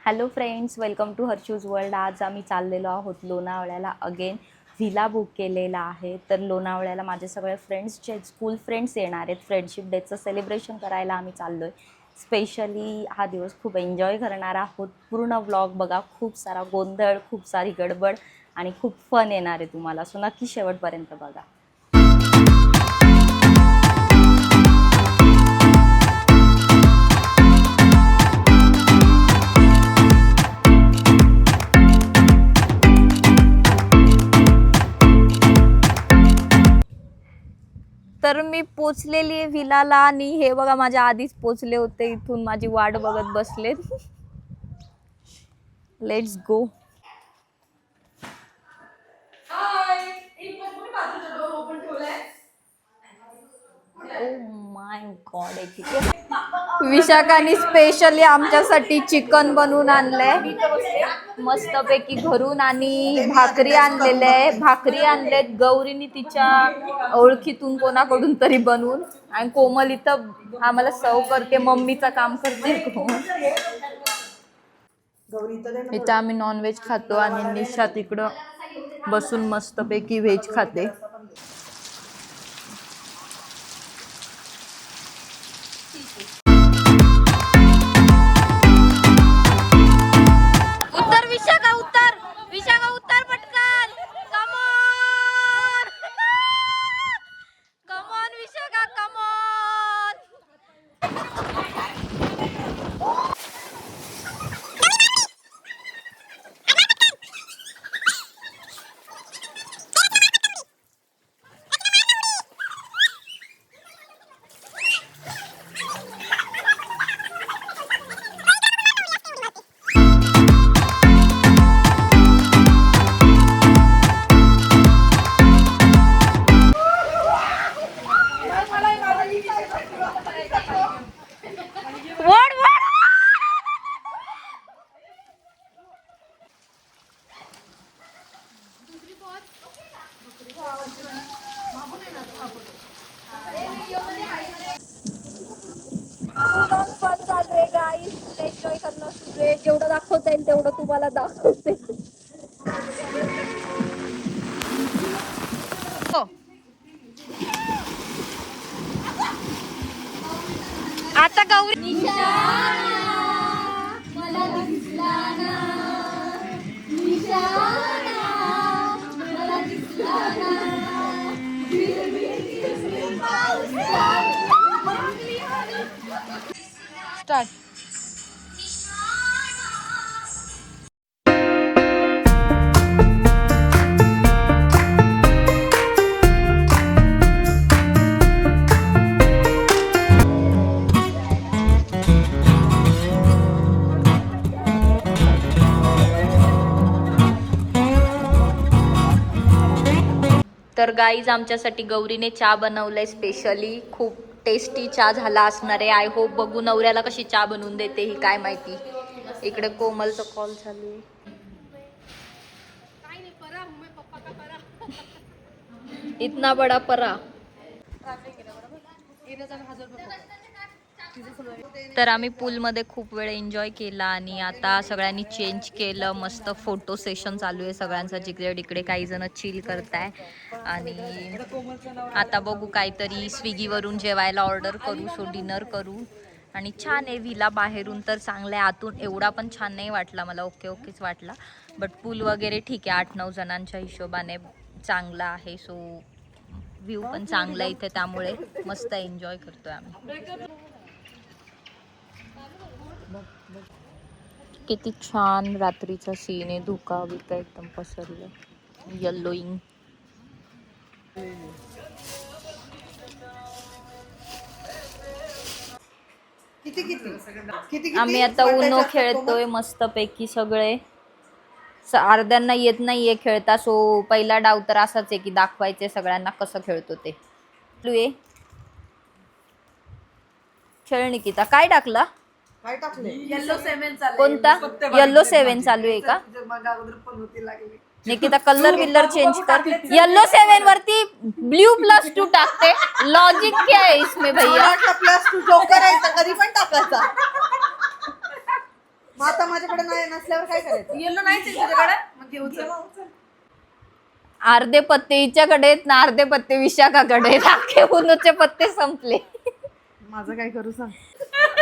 Hello friends, welcome to Harshu's world. आज आम्ही चाललेलो आहोत लोणावळ्याला. अगेन व्हिला बुक केलेला आहे. तर लोणावळ्याला माझे सगळे फ्रेंड्स जे स्कूल फ्रेंड्स येणार आहेत. फ्रेंडशिप डेचं सेलिब्रेशन करायला आम्ही चाललो आहे. स्पेशली हा दिवस खूप एन्जॉय करणार आहोत. पूर्ण व्लॉग बघा. खूप सारा गोंधळ, खूप सारी गडबड आणि खूप फन येणार आहे तुम्हाला. सो नक्की शेवटपर्यंत बघा. तर मी पोचलेली आहे व्हिलाला आणि हे बघा माझ्या आधीच पोचले होते. इथून माझी वाट बघत बसलेत. Let's go. Oh my God. विशाखाने स्पेशली आमच्यासाठी चिकन बनवून आणलंय मस्तपैकी घरून आणि भाकरी आणलेल्या आहे. भाकरी आणलेत गौरीने तिच्या ओळखीतून कोणाकडून तरी बनवून. आणि कोमल इथं आम्हाला सर्व करते, मम्मीचं काम करते. इथं आम्ही नॉनव्हेज खातो आणि निशा तिकडं बसून मस्तपैकी व्हेज खाते. उत्तर विशाखा, उत्तर विशाखा, उत्तर पटकन. Come on come on Vishakha, come on. वड वड. एन्जॉय करणं सुरू आहे. जेवढं दाखवता येईल तेवढं तुम्हाला दाखवते. आता गौरी स्टार्ट. तर गाईज आमच्यासाठी गौरीने चहा बनवलाय स्पेशली. खूप टेस्टी चहा झाला असणार आहे. I hope. बघू नवऱ्याला कशी चहा बनवून देते ही काय माहिती. इकडे कोमलचा कॉल चालू आहे. इतना बडा परा. तर आम्ही पूलमध्ये खूप वेळ एन्जॉय केला आणि आता सगळ्यांनी चेंज केलं. मस्त फोटो सेशन चालू आहे सगळ्यांचा. जिकडे तिकडे काही जण चिल करताय. आणि आता बघू काहीतरी स्विगीवरून जेवायला ऑर्डर करू. सो डिनर करू. आणि छान आहे व्हिला. बाहेरून तर चांगलं आहे, आतून एवढा पण छान नाही वाटला मला. ओके ओकेच वाटला. बट पूल वगैरे ठीक आहे. 8-9 जणांच्या हिशोबाने चांगला आहे. सो व्ह्यू पण चांगला आहे इथे, त्यामुळे मस्त एन्जॉय करतोय आम्ही. किती छान रात्रीचा सीन आहे. धुका बिका एकदम पसरलं. येल्लोइंग. आम्ही आता उनो खेळतोय मस्तपैकी सगळे. अर्ध्यांना येत नाहीये खेळता. सो पहिला डाव तर असाच आहे की दाखवायचे सगळ्यांना कसं खेळतो ते. खेळ निकिता. काय टाकला? येलो 7 चालू. कोणता? येल्लो 7 चालू आहे का? निकिता कलर विलर चेंज कर. येलो 7 वरती ब्लू +2 टाकते. लॉजिक क्या है इसमें भैया? +2 जोकर आहे, कधी पण टाकायचा. मग आता माझ्याकडे नाही नसल्यावर काय करायचं? येलो नाहीच आहे तुझ्याकडे, मग घेऊ चल. अर्धे पत्ते हिच्याकडे आहेत ना, अर्धे पत्ते विशाखाकडे आहेत. अख्खे उन्नूचे पत्ते संपले. माझं काय करू सांग?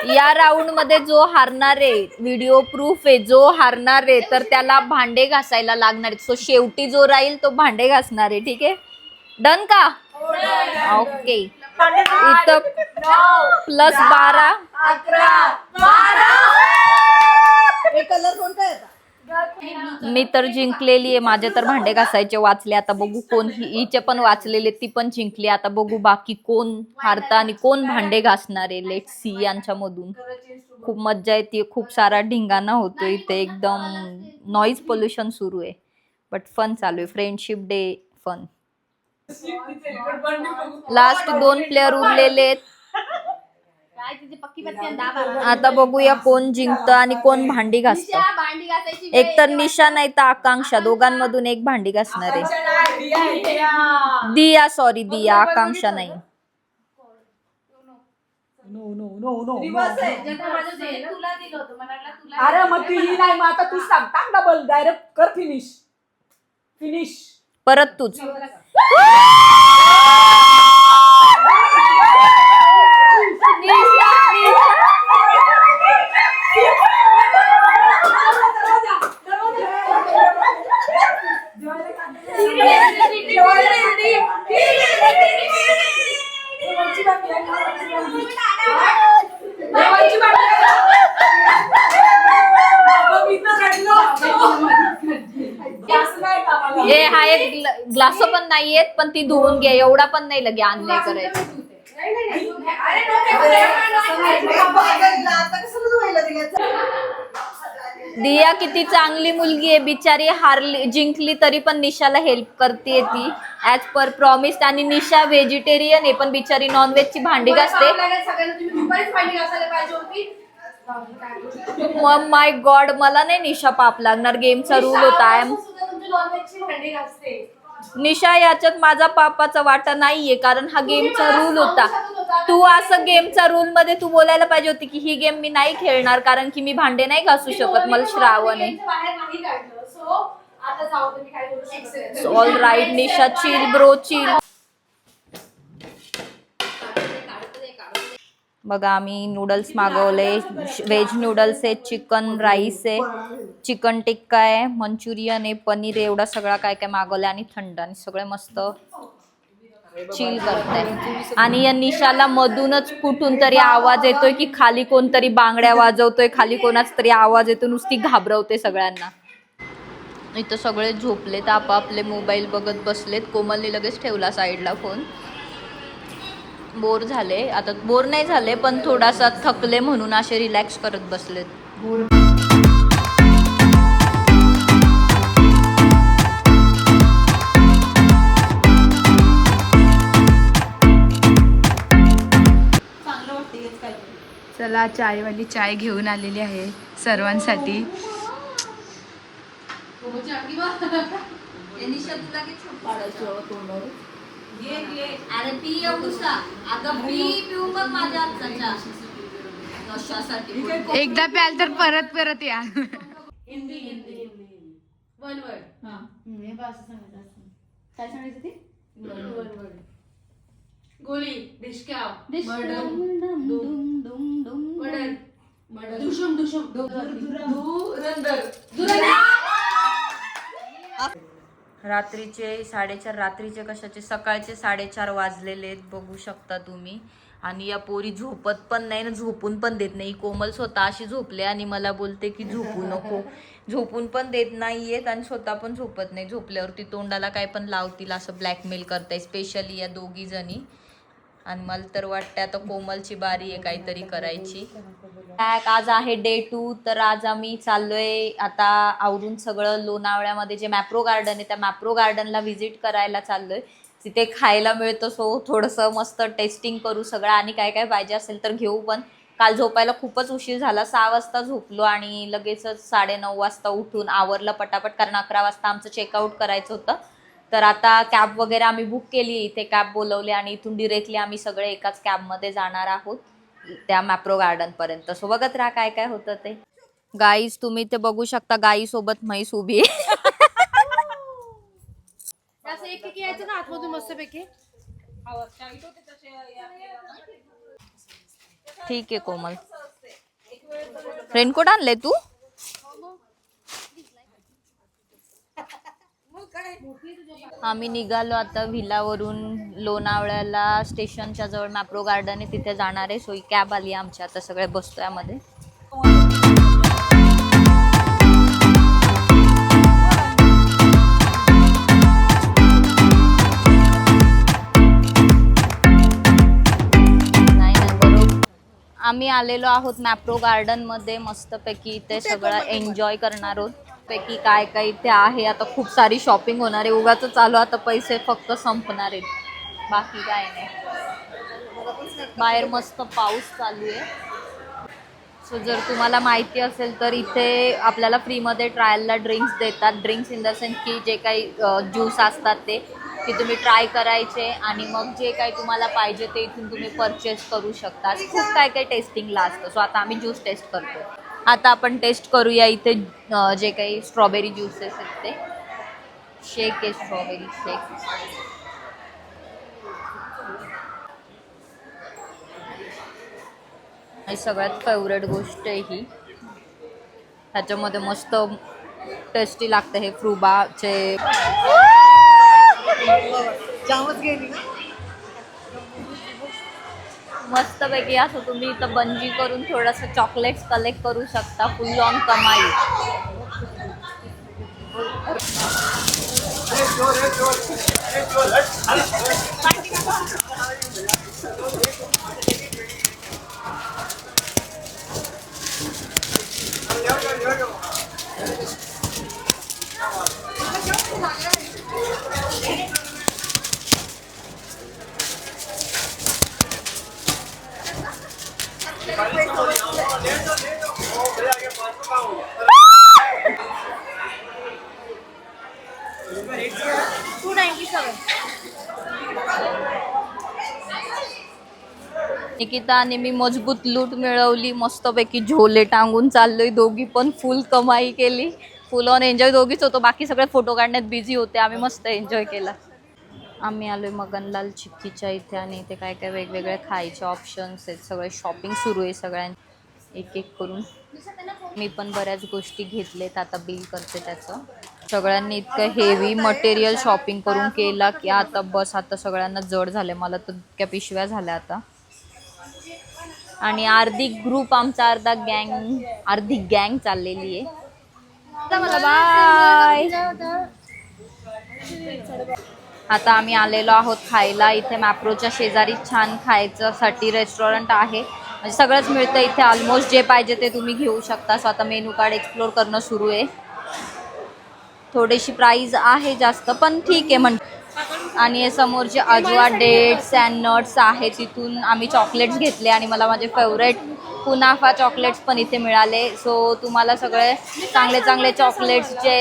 या राऊंड मध्ये जो हारणार आहे, व्हिडिओ प्रूफ आहे, जो हारणार आहे तर त्याला भांडे घासायला लागणार आहे. सो शेवटी जो राहील तो भांडे घासणार आहे. ठीक आहे, डन का? ओके. इथं +12 हे कलर कोणता आहे? मी तर जिंकलेली आहे. माझे तर भांडे घासायचे वाचले. आता बघू कोण, हिचे पण वाचलेले, ती पण जिंकली. आता बघू बाकी कोण हारता आणि कोण भांडे घासणार आहे. लेट सी यांच्यामधून. खूप मज्जा येते, खूप सारा ढिंगाणा होतोय इथे, एकदम नॉईज पोल्युशन सुरू आहे, बट फन चालू आहे. Friendship day fun. Last 2 player उरलेले आहेत. आता बघूया कोण जिंकतं आणि कोण भांडी घासतं. एक तर निशा नाही तर आकांक्षा, दोघांमधून एक भांडी घासणार आहे. दिया, सॉरी दिया, आकांक्षा नाही. अरे मग ती नाही, मग आता तू सांग, टाक डबल डायरेक्ट कर. फिनिश परत तूच. हे हा एक ग्लास पण नाहीयेत, पण ती धुवून घे. एवढा पण नाही लगे आणले करायचं. दिया किती चांगली मुलगी आहे, बिचारी हारली जिंकली तरी पण निशाला हेल्प करते ती ऍज पर प्रॉमिस. आणि निशा व्हेजिटेरियन आहे पण बिचारी नॉनव्हेज ची भांडी घासते. माय गॉड, मला नाही निशा पाप लागणार. गेमचा रूल होता. निशा याच्यात माझा पापाचा वाटा नाहीये, कारण हा गेमचा रूल होता. तू असं गेमचा रूल मध्ये तू बोलायला पाहिजे होती की ही गेम मी नाही खेळणार कारण की मी भांडे नाही घासू शकत, मला श्रावण आहे. ऑल राईट निशा, चिल ब्रो चिल. बघा आम्ही नूडल्स मागवले. व्हेज नूडल्स आहे, चिकन राईस आहे, चिकन टिक्का आहे, मंचुरियन आहे, पनीर आहे, एवढा सगळा काय काय मागवलं. आणि थंड, आणि सगळे मस्त चिल करताय. आणि या निशाला मधूनच कुठून तरी आवाज येतोय की खाली कोणतरी बांगड्या वाजवतोय, खाली कोणाच तरी आवाज येतो, नुसती घाबरवते सगळ्यांना. इथं सगळे झोपलेत, आपापले मोबाईल बघत बसलेत. कोमलने लगेच ठेवला साईडला फोन. बोर झाले, आता बोर नाही झाले पण थोडासा थकले म्हणून असे रिलॅक्स करत बसलेत. चला, चायवाली चाय घेऊन आलेली आहे सर्वांसाठी. अरे पी एवढूसा, अगं पिऊ मग माझ्या हातचा कशासाठी. एकदा प्याल तर परत परत या. काय सांगायचं ते? गोली, डिशक्या, रात्रीचे 4:30, रात्रीचे कशाचे, सकाळचे 4:30 वाजलेले आहेत, बघू शकता तुम्ही. आणि या पोरी झोपत पण नाही ना, झोपून पण देत नाही. कोमल स्वतः अशी झोपले आणि मला बोलते की झोपू नको. झोपून पण देत नाहीयेत आणि स्वतः पण झोपत नाही. झोपल्यावरती तोंडाला काय पण लावतील असं ब्लॅकमेल करताय, स्पेशली या दोघी जणी. आणि मला तर वाटतं आता कोमलची बारी आहे काहीतरी करायची. आज आहे डे 2. तर आज आम्ही चाललोय आता आवरून सगळं लोणावळ्यामध्ये जे मॅप्रो गार्डन आहे त्या मॅप्रो गार्डनला व्हिजिट करायला चाललोय. तिथे खायला मिळतं, सो थोडंसं मस्त टेस्टिंग करू सगळं आणि काय काय पाहिजे असेल तर घेऊ. पण काल झोपायला खूपच उशीर झाला, 6 वाजता झोपलो आणि लगेचच 9:30 वाजता उठून आवरलं पटापट, कारण 11 वाजता आमचं चेकआउट करायचं होतं. तर आता कॅब वगैरे आम्ही बुक केली, इथे कॅब बोलवली आणि इथून डिरेक्टली आम्ही सगळे एकाच कॅबमध्ये जाणार आहोत त्या मॅप्रो गार्डनपर्यंत. सो बघत राहा काय काय होतं ते. गाईस तुम्ही ते बघू शकता, गाई सोबत म्हैस उभी आहे. असं एक एक यायचं ना आतमधून मस्तपैकी. ठीक आहे कोमल. रेनकोट आणले तू? आम्ही निघालो आता व्हिलावरून लोणावळ्याला. स्टेशनच्या जवळ मॅप्रो गार्डन आहे, तिथे जाणार आहे. सो ही कॅब आली आमची, आता सगळे बसतोय यामध्ये. आम्ही आलेलो आहोत मॅप्रो गार्डन मध्ये. मस्तपैकी इथे सगळं एन्जॉय करणार आहोत. पैकी काय काय इथे आहे. आता खूप सारी शॉपिंग होणार आहे. उगाच चालू आता पैसे फक्त संपणार आहेत, बाकी काय नाही. बाहेर मस्त पाऊस चालू आहे. सो जर तुम्हाला माहिती असेल तर इथे आपल्याला फ्रीमध्ये ट्रायलला ड्रिंक्स देतात. ड्रिंक्स इन द सेन्स की जे काही ज्यूस असतात ते की तुम्ही ट्राय करायचे आणि मग जे काही तुम्हाला पाहिजे ते इथून तुम्ही परचेस करू शकता. खूप काय काय टेस्टिंगला असतं. सो आता आम्ही ज्यूस टेस्ट करतो. आता आपण टेस्ट करूया इथे जे काही स्ट्रॉबेरी ज्यूसेस आहेत ते. शेक आहे, स्ट्रॉबेरी शेक. आणि सगळ्यात फेवरेट गोष्ट आहे ही. ह्याच्यामध्ये मस्त टेस्टी लागतं हे फ्रुबाचे. मस्तपैकी असं तुम्ही इथं बंजी करून थोडंसं चॉकलेट्स कलेक्ट करू शकता. फुल ऑन कमाई. निकिता आणि मी मजबूत लूट मिळवली. मस्तपैकी झोले टांगून चाललोय. दोघी पण फुल कमाई केली. फुल ऑन एन्जॉय दोघीच होतो. बाकी सगळे फोटो काढण्यात बिझी होते. आम्ही मस्त एन्जॉय केला. आम्ही आलोय मगनलाल चिक्कीच्या इथे आणि इथे काय काय वेगवेगळे खायचे ऑप्शन्स आहेत. सगळे शॉपिंग सुरू आहे सगळ्यांनी एक एक करून. मी पण बऱ्याच गोष्टी घेतलेत. आता बिल करते त्याचं. सगळ्यांनी इतकं हेवी मटेरियल शॉपिंग करून केला की आता बस आता सगळ्यांना जड झाले. मला तर इतक्या पिशव्या झाल्या आता. आणि अर्धी ग्रुप आमचा अर्धी गँग चाललेली आहे. बाय. आता आम्ही आलेलो आहोत खायला. इथे मॅप्रोच्या शेजारी छान खायच्यासाठी रेस्टॉरंट आहे. म्हणजे सगळंच मिळतं इथे ऑलमोस्ट. जे पाहिजे ते तुम्ही घेऊ शकता. सो आता मेनू कार्ड एक्सप्लोर करणं सुरू आहे. थोडीशी प्राईज आहे जास्त पण ठीक आहे म्हणते. आणि हे समोरचे अजवा डेट्स अँड नट्स आहे. तिथून आम्ही चॉकलेट्स घेतले आणि मला माझे फेवरेट कुनाफा चॉकलेट्स पण इथे मिळाले. सो तुम्हाला सगळे चांगले चांगले चॉकलेट्स जे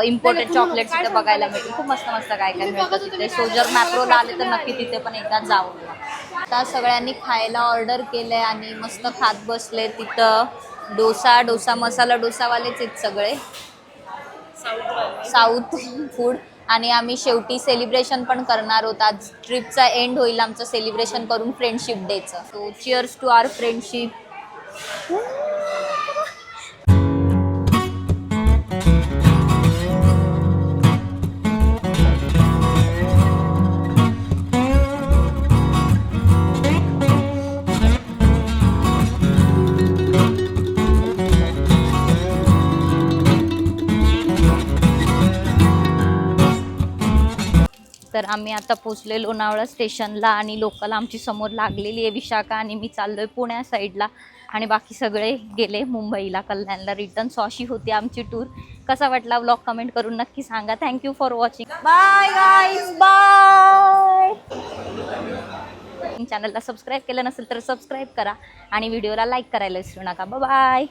इम्पोर्टेड चॉकलेट्स इथे बघायला मिळतील. खूप मस्त मस्त काय काय मिळतं तिथे. सो जर मॅप्रोला आले तर नक्की तिथे पण एकदा जाऊन या. आता सगळ्यांनी खायला ऑर्डर केलं आहे आणि मस्त खात बसले. तिथं डोसा मसाला डोसावालेच आहेत सगळे, साऊथ फूड. आणि आम्ही शेवटी सेलिब्रेशन पण करणार आहोत. आज ट्रिपचा एंड होईल आमचं सेलिब्रेशन करून फ्रेंडशिप डेचं. So cheers to our friendship. तर आम्ही आता पोचले लोणावळा स्टेशनला आणि लोकल आमची समोर लागलेली आहे विशाखा. आणि मी चाललोय पुण्या साईडला आणि बाकी सगळे गेले मुंबईला कल्याणला रिटर्न. सो अशी होती आमची टूर. कसा वाटला व्लॉग कमेंट करून नक्की सांगा. Thank you for watching. Bye guys, bye. चॅनलला सबस्क्राईब केलं नसेल तर सबस्क्राईब करा आणि व्हिडिओला लाईक करायला विसरू नका. बाय.